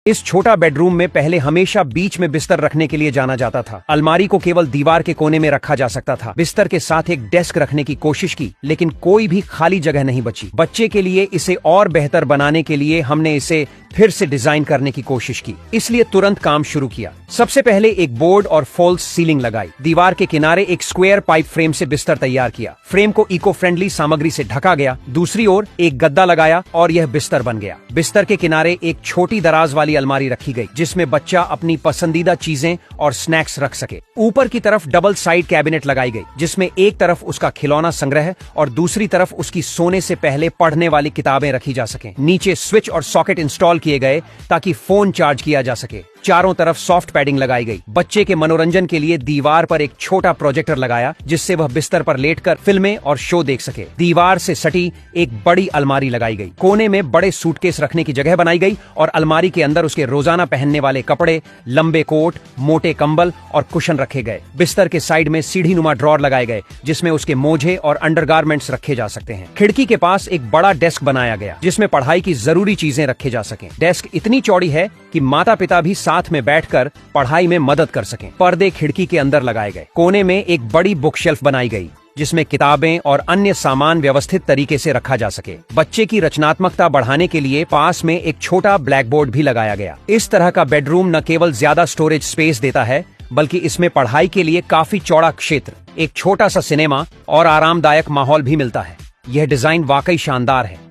इस छोटा बेडरूम में पहले हमेशा बीच में बिस्तर रखने के लिए जाना जाता था। अलमारी को केवल दीवार के कोने में रखा जा सकता था। बिस्तर के साथ एक डेस्क रखने की कोशिश की, लेकिन कोई भी खाली जगह नहीं बची। बच्चे के लिए इसे और बेहतर बनाने के लिए हमने इसे फिर से डिजाइन करने की कोशिश की, इसलिए तुरंत काम शुरू किया। सबसे पहले एक बोर्ड और फॉल्स सीलिंग लगाई। दीवार के किनारे एक स्क्वायर पाइप फ्रेम से बिस्तर तैयार किया। फ्रेम को इको फ्रेंडली सामग्री से ढका गया। दूसरी ओर एक गद्दा लगाया और यह बिस्तर बन गया। बिस्तर के किनारे एक छोटी दराज वाली अलमारी रखी गई, जिसमें बच्चा अपनी पसंदीदा चीजें और स्नैक्स रख सके। ऊपर की तरफ डबल साइड कैबिनेट लगाई गई, जिसमें एक तरफ उसका खिलौना संग्रह और दूसरी तरफ उसकी सोने से पहले पढ़ने वाली किताबें रखी जा सकें। नीचे स्विच और सॉकेट इंस्टॉल किए गए ताकि फोन चार्ज किया जा सके। चारों तरफ सॉफ्ट पैडिंग लगाई गई। बच्चे के मनोरंजन के लिए दीवार पर एक छोटा प्रोजेक्टर लगाया, जिससे वह बिस्तर पर लेटकर फिल्में और शो देख सके। दीवार से सटी एक बड़ी अलमारी लगाई गई। कोने में बड़े सूटकेस रखने की जगह बनाई गई और अलमारी के अंदर उसके रोजाना पहनने वाले कपड़े, लंबे कोट, मोटे कंबल और कुशन रखे गए। बिस्तर के साइड में सीढ़ी नुमा ड्रॉर लगाए गए, जिसमें उसके मोजे और अंडरगारमेंट्स रखे जा सकते हैं। खिड़की के पास एक बड़ा डेस्क बनाया गया, जिसमें पढ़ाई की जरूरी चीजें रखे जा सकें। डेस्क इतनी चौड़ी है कि माता पिता भी साथ में बैठकर पढ़ाई में मदद कर सकें। पर्दे खिड़की के अंदर लगाए गए। कोने में एक बड़ी बुक शेल्फ बनाई गई, जिसमें किताबें और अन्य सामान व्यवस्थित तरीके से रखा जा सके। बच्चे की रचनात्मकता बढ़ाने के लिए पास में एक छोटा ब्लैक बोर्ड भी लगाया गया। इस तरह का बेडरूम न केवल ज्यादा स्टोरेज स्पेस देता है, बल्कि इसमें पढ़ाई के लिए काफी चौड़ा क्षेत्र, एक छोटा सा सिनेमा और आरामदायक माहौल भी मिलता है। यह डिजाइन वाकई शानदार है।